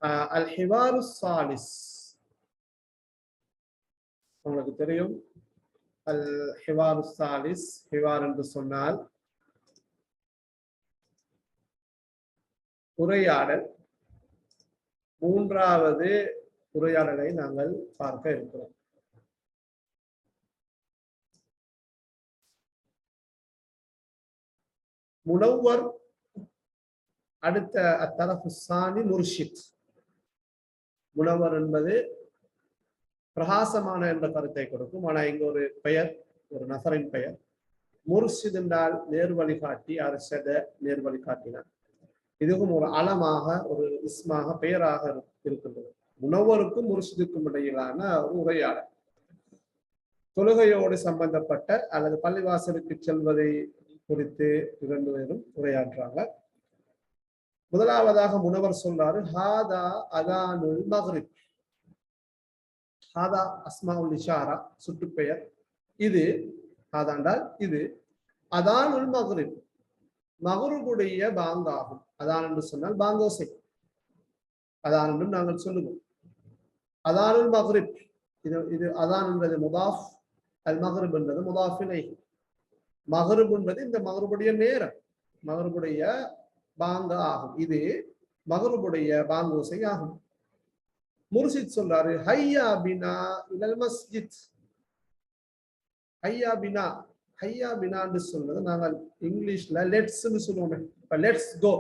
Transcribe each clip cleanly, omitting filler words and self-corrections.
அல் ஹிவாரு சாலிஸ் உங்களுக்கு தெரியும். அல் ஹிவாரு சாலிஸ், ஹிவார் என்று சொன்னால் உரையாடல். மூன்றாவது உரையாடலை நாங்கள் பார்க்க இருக்கிறோம். முனவ்வர் அடுத்த அத்தரஃபு சானி முர்ஷித். முனவ்வர் என்பது பிரகாசமான என்ற கருத்தை கொடுக்கும். ஆனால் இங்கு ஒரு பெயர், ஒரு நபரின் பெயர். முர்ஷித் என்றால் நேர் வழிகாட்டி, அரசத நேர் வழிகாட்டினார். இதுவும் ஒரு அலமாக, ஒரு இஸ்மாக, பெயராக இருக்கின்றது. முனவருக்கும் முர்ஷிதுக்கும் இடையிலான ஒரு உரையாடல். தொழுகையோடு சம்பந்தப்பட்ட அல்லது பள்ளிவாசலுக்கு செல்வதை குறித்து இரண்டு பேரும் உரையாற்றாங்க. முதலாவதாக முனவர் சொல்றாரு, ஹாதா அதானுல் மக்ரிப். ஹாதா அஸ்மாவுல் இஷாரா, சுட்டுப்பெயர். இது ஹாதாண்டால் இது, அதானுல் மக்ரிப் மக்ரிபுடைய பாங்காகும். அதான் என்று சொன்னால் பாங்கோசை, அதான் என்றும் நாங்கள் சொல்லுவோம். அதானுல் மக்ரிப், இது அதான் என்பது முதாஃப், அல் மக்ரிப் என்பது முதாஃப் இலைஹி. மக்ரிப் என்பது இந்த மக்ரிபுடைய நேரம், மக்ரிபுடைய பாங்க ஆகும். இது மக்ரிபுடைய பாங்கோசை ஆகும். முர்ஷித் சொல்றாரு, ஹையா பினா இலல் மஸ்ஜித். ஹையா பினா, ஹையா பினான்னு சொல்றது நாங்கள் இங்கிலீஷ்ல லெட்ஸ்ன்னு சொல்லுவோமே. இப்ப லெட்ஸ் கோ,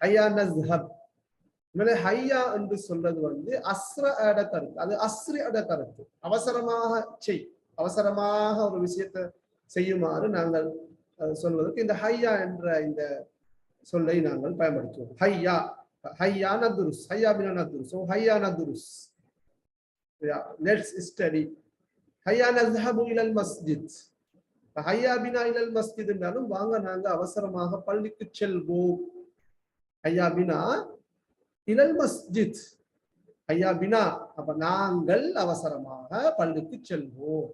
ஹையா நஸ்ஹப். ஹையா என்று சொல்றது அஸ்ர அட கருத்து. அது அஸ்ரி அட கருத்து, அவசரமாக செய், அவசரமாக ஒரு விஷயத்தை செய்யுமாறு நாங்கள் சொல்வதற்கு இந்த ஹையா என்ற இந்த சொல்லை நாங்கள் பயன்படுத்துவோம். ஹையா, ஹையா நதுருஸ், ஹையா பினா நதுருஸ், ஓ ஹையா நதுருஸ், லெட்ஸ் ஸ்டடி. ஹையா நஸ்ஹபு இலல் மஸ்ஜித். ஹையா பினா இலல் மஸ்ஜித் என்றாலும் வாங்க நாங்க அவசரமாக பள்ளிக்கு செல்வோம். ஹையா பினா இலல் மஸ்ஜித், ஹையா பினா, அப்ப நாங்கள் அவசரமாக பள்ளிக்கு செல்வோம்.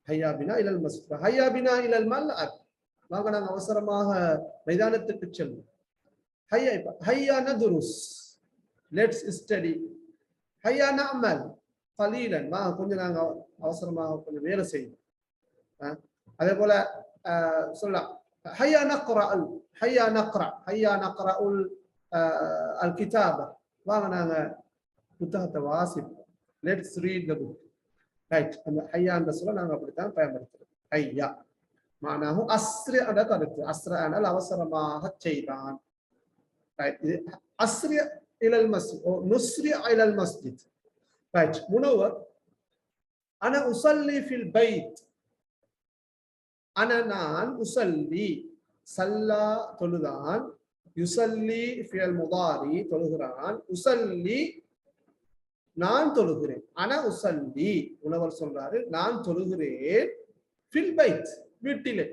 ஹையா பினா இலல் மஸ்ஜித், ஹையா பினா இலல் மல்அப், வாங்க நாங்க அவசரமாக மைதானத்துக்கு செல்வோம். ஹையா, ஹையா நதுருஸ், லெட்ஸ் ஸ்டடி. ஹையா நஅமல் கலீலன், வாங்க கொஞ்சம் நாங்க அவசரமாக கொஞ்சம் வேலை செய்வோம். அதே போல சொல்லலாம், ஹையா நக்ரா, ஹையா நக்ரா, ஹையா நக்ரஉல் அல் கிதாப, வாங்க நாங்க புத்தகத்தை வாசிப்போம். Let's read the book. Right, அந்த ஹையா என்ற சொல்ல நாங்க அப்படித்தான் பயன்படுத்துறோம். ஹையா மானாஹு அஸ்ரி அட கருத்து. அஸ்ர ஆனால் அவசரமாக செய்தான். ரைட், இது அஸ்ரி இலல் மஸ்ஜித், ஓ நுஸ்ரி இலல் மஸ்ஜித். ரைட், முனவர் அன உஸல்லி ஃபில் பைத். அன நான், உஸல்லி சல்லா தொழுதான், யுஸல்லி ஃபியல் முதாரி தொழுகிறான், உஸல்லி நான் தொழுகிறேன். அன உஸல்லி, முனவர் சொல்றாரு நான் தொழுகிறேன், ஃபில் பைத் வீட்டிலே,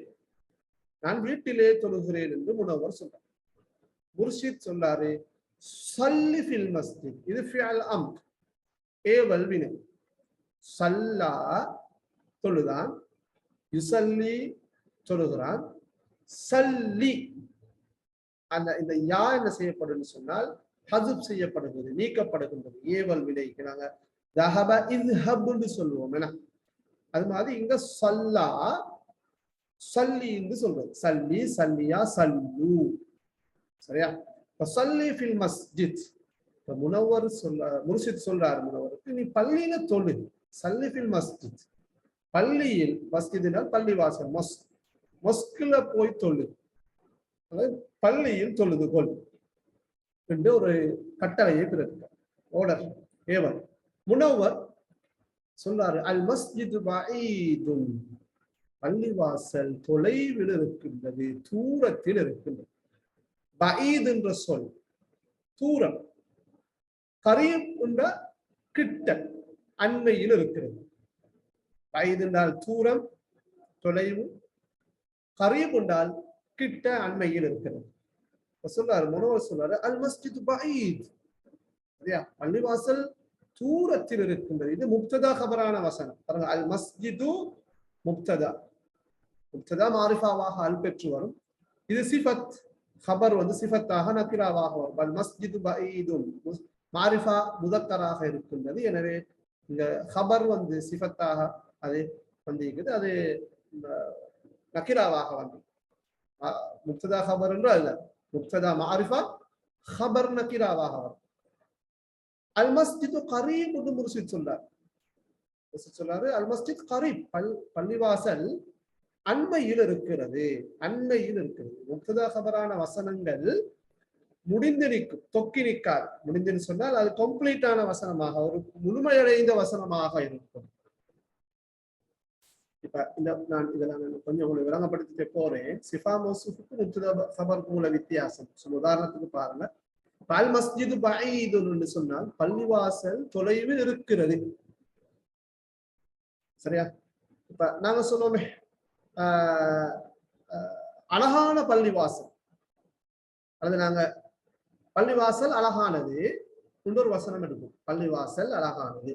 நான் வீட்டிலே தொழுகிறேன் என்று முனவர் சொல்றார். முர்ஷித் சொல்றாரு ஸல்லி ஃபில் மஸ்ஜித். இது ஃபிஅல் அம்ர், ஏவல் வினை. சல்லா தொழுதான், யுஸல்லி தொழுகிறான், சல்லி அந்த இந்த யா என்ன செய்யப்படும் சொன்னால் ஹஸ்ப் செய்யப்படுகிறது, நீக்கப்படுகின்றது. ஏவல் வினைக்கு நாங்க தஹப இத்ஹப்னு சொல்லுவோம். என்ன அது மாதிரி இங்க சல்லா சல்லி என்று சொல்றது. சல்லி, சல்லியா, சல்லு. சரியா? சல்லி ஃபில் மஸ்ஜித். முனவர் முர்ஷித் சொல்றாரு முனவருக்கு, நீ பள்ளியில தொழு. சல்லி ஃபில் மஸ்ஜித், பள்ளியில், மஸ்ஜித்னால் பள்ளி வாசல், மொஸ்கில போய் தொழு, பள்ளியில் தொழுது கொள் என்று ஒரு கட்டளையை பிறப்பித்தார். ஓர்டர், ஏவல். முனவர் சொல்றாரு அல் மஸ்ஜிது பஈதுன், பள்ளிவாசல் தொலைவில் இருக்கின்றது, தூரத்தில் இருக்கின்றது. பஈத் என்ற சொல் தூரம், கரீப் என்ற கிட்ட, அண்மையில் இருக்கிறது. பஈத் என்றால் தூரம், தொலைவு. கரீப் என்றால் கிட்ட, அண்மையில் இருக்கிறது. சொல்றாரு முனவர் சொல்றாரு அல் மஸ்ஜிது பஈத், சரியா? பள்ளிவாசல் தூரத்தில் இருக்கின்றது. இது முப்ததா கபரான வசனம். பாருங்க, அல் மஸ்ஜிது முப்ததா, முப்ததா மாரிஃபாவாக அல் பெற்று வரும். இது சிஃபத் ஹபர் வந்து சிஃபத்தாக நக்கிராவாக வரும். அல் மஸ்ஜிது பஈதுன் மாரிஃபா முதக்கராக இருக்கின்றது. எனவே இந்த ஹபர் வந்து சிஃபத்தாக அது வந்திருக்குது. அது நக்கிராவாக வந்து முக்ததா ஹபர் என்று அல்ல, முக்ததா மாரிஃபா ஹபர் நக்கிராவாக வரும். அல் மஸ்ஜிது கரீப் என்று முர்ஷித் சொல்றாரு. அல் மஸ்ஜித் கரீப், பள்ளிவாசல் அண்மையில் இருக்கிறது. முக்ததா ஹபரான வசனங்கள் முடிந்து நிற்கும், தொக்கி நிற்காது. முடிந்துன்னு சொன்னால் அது கம்ப்ளீட்டான வசனமாக, ஒரு முழுமையடைந்த வசனமாக இருக்கும். இப்ப நான் இதெல்லாம் கொஞ்சம் உங்களுக்கு விளங்கப்படுத்திட்டு போறேன். சிஃபா மௌசூஃபுக்கு முக்ததா ஹபருக்கும் உள்ள வித்தியாசம். உதாரணத்துக்கு பாருங்க, அல் மஸ்ஜிது பஈதுன்னு சொன்னால் பள்ளிவாசல் தொலைவில் இருக்கிறது. சரியா? இப்ப நாங்க சொல்லுவோமே அழகான பள்ளிவாசல், அல்லது நாங்க பள்ளிவாசல் அழகானது இன்னொரு வசனம் எடுக்கும். பள்ளிவாசல் அழகானது.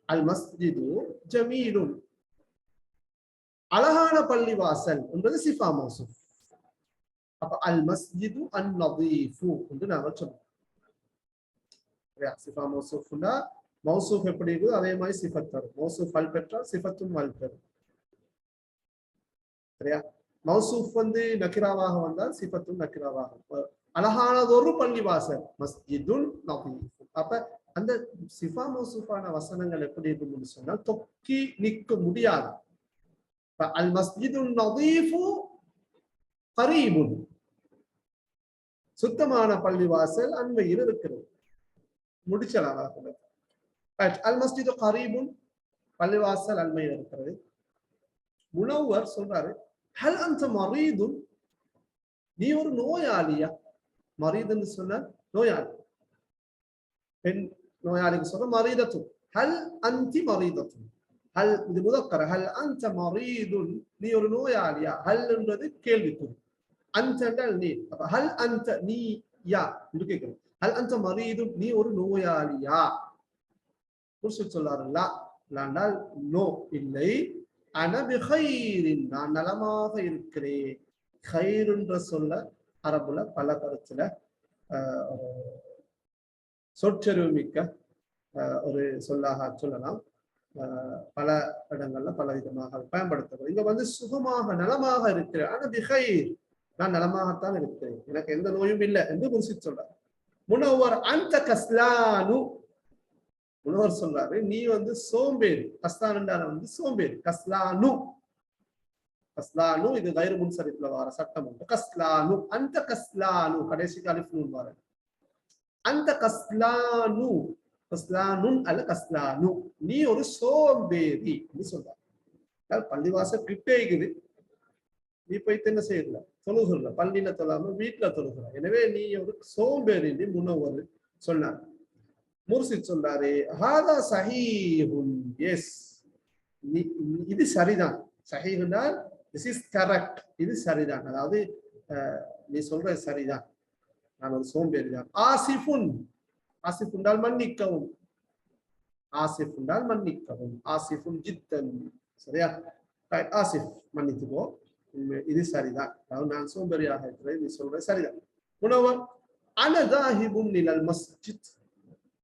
அல் மஸ்ஜிது ஜமீலுன், அழகான பள்ளிவாசல் என்பது சிஃபா மௌசூஃப். அப்ப அல் மஸ்ஜிது அன்-நதீஃபு என்று நாங்கள் சொல்றோம். சிஃபா மௌசூஃப்னா மௌசூஃப் எப்படி இருக்குது அதே மாதிரி சிஃபத் வரும். மௌசூஃப் அல் பெற்றால் சிஃபத்தும் அல் பெறும். சரியா? மௌசூஃப் வந்து நக்கிராவாக வந்தால் சிஃபத்தும் நக்கிராவாக. அழகானதொரு பள்ளிவாசல் மஸ்ஜிதுன் நதீஃப். அப்ப அந்த சிஃபா மௌசூஃபான வசனங்கள் எப்படி இருக்குன்னு சொன்னால் தொக்கி நிற்க முடியாது. அல் மஸ்ஜிதுன் நதீஃபு கரீபுன், சுத்தமான பள்ளிவாசல் அண்மையில் இருக்கிறது. முடிச்சலாம். அல் மஸ்ஜிது கரீபுன், பள்ளிவாசல் அண்மையில் இருக்கிறது. முனவ்வர் சொல்றாரு, ஹல் அன்த மரீதுன், நீ ஒரு நோயாளியா? மரீதுன்னு சொன்ன நோயாளி, பெண் நோயாளிக்கு சொல்ற மரீதத்து. ஹல் அன்தி மரீதத்து, ஹல் இது முதக்கர. ஹல் அன்த மரீதுன், நீ ஒரு நோயாளியா? ஹல் என்றது கேள்விக்குறி, அந்த என்றால் நீ. அப்ப ஹல் அந்த, நீ யா என்று கேட்கிறோம். ஹல் அந்த மரீதுன், நீ ஒரு நோயாளியா? முர்ஷித் சொல்லாருல்லா, என்றால் நோ, இல்லை. அன பிகைரின், நான் நலமாக இருக்கிறேன். கைர் என்ற சொல்ல அரபுல பல கருத்துல சொற்செறிவு மிக்க ஒரு சொல்லாக சொல்லலாம். பல இடங்கள்ல பல விதமாக பயன்படுத்தப்படும். இங்க வந்து சுகமாக நலமாக இருக்கிறேன். ஆனா பிகைர், நான் நலமாகத்தான் இருக்கிறேன், எனக்கு எந்த நோயும் இல்லை என்று முர்ஷித் சொல்றார். முனவ்வர் அந்த கஸ்லானு, முனவர் சொல்றாரு நீ வந்து சோம்பேறி. கஸ்லான் என்றால வந்து சோம்பேறி. கஸ்லானு, கஸ்லானு இது கைரு முன்சரிஃப்ல வர சட்டம் உண்டு. கஸ்லானு, அந்த கஸ்லானு கடைசிக்கு அலிஃப் நூன் வர. அந்த கஸ்லானு, கஸ்லானுன் அல்ல கஸ்லானு, நீ ஒரு சோம்பேறி சொல்றாரு. பள்ளிவாசல் கிட்டே இருக்குது, நீ போயிட்டு என்ன செய்யல, தொழுகுற, பள்ளியில தொழாம வீட்டுல தொழுகிற. எனவே நீ ஒரு சோம்பேறி முனவர் சொன்னார். முர்ஷித் சொல்றாரு, ஹாதா சஹீஹுன், எஸ், இது சரிதான். சஹீஹுன்னா திஸ் இஸ் கரெக்ட், இது சரிதான். அதாவது நீ சொல்ற சரிதான், நான் ஒரு சோம்பேறி தான். ஆசிஃபுன், ஆசிஃப் என்றால் மன்னிக்கவும். ஆசிஃப் என்றால் மன்னிக்கவும். ஆசிஃபுன் ஜித்தன், சரியா? ஆசிஃப், மன்னித்துக்கோ, இது சரிதான். அதாவது நான் சோம்பேறியாக இருக்கிறேன், நீ சொல்ற சரிதான். முனவர் அன தாஹிபுன் இலல் மஸ்ஜித்,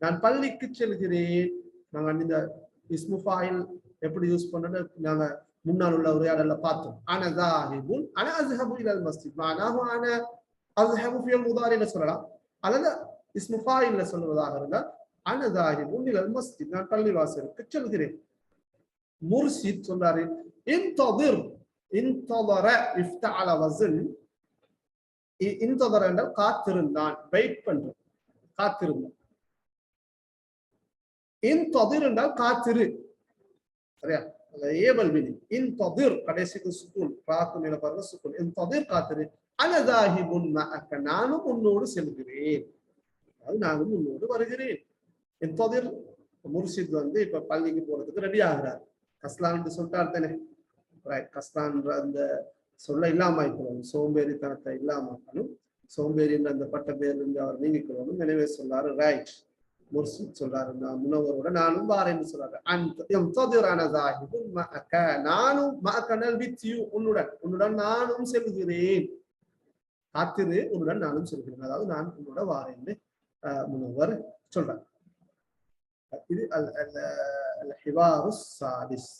நான் பள்ளிக்கு செல்கிறேன். நாங்க இந்த இஸ்மு ஃபாயில் எப்படி யூஸ் பண்றது நாங்க முன்னால் உள்ள உரையாடல்ல பார்த்தோம். அன தாஹிபுன், அன அஸ்ஹபு இலல் மஸ்ஜித், மானாஹு அன அஸ்ஹபு ஃபில் முதாரில சொல்லலாம், அல்லது இஸ்மு ஃபாயில்ல சொல்வதாக இருந்தால் அன தாஹிபுன் இலல் மஸ்ஜித், நான் பள்ளிவாசலுக்கு செல்கிறேன். முர்ஷித் சொல்றாரு, இன்ததிர், இன்ததர இஃப்தஅல வஸன், இன்ததர என்றால் காத்திருந்தான், வெயிட் பண்றான், காத்திருந்தான். இன்ததிர் என்றால் காத்திரு, சரியா? ஏவல் விதி. இன்ததிர் கடைசிக்கு சுக்கூன், ராக்கு மேல பாருங்க சுக்கூன். இன்ததிர் காத்திரு. அன தாஹிபுன் மஅக, நானும் உன்னோடு செல்கிறேன், அது நானும் உன்னோடு வருகிறேன். இன்ததிர், முர்ஷித் வந்து இப்ப பள்ளிக்கு போறதுக்கு ரெடி ஆகிறார். கஸ்லான் சொல்லிட்டார் தானே, கஸ்லான் அந்த சொல்ல இல்லாம இருக்கணும், சோம்பேறித்தனத்தை இல்லாம இருக்கணும், சோம்பேறி என்ற அந்த பட்ட பேர் இருந்து அவர் நீங்கிக்கணும். எனவே சொல்லாரு, ரைட். முர்ஷித் சொல்றாரு, நான் முனவரோட நானும் வாரேன்னு சொல்றாரு. நானும் வித் யூ, உன்னுடன், உன்னுடன் நானும் செல்கிறேன். காத்திரு உன்னுடன் நானும் சொல்கிறேன், அதாவது நான் உன்னோட வாரேன்னு முனவர் சொல்றார். இது அல் அல் அல் ஹிவாரு சாதிஸ்.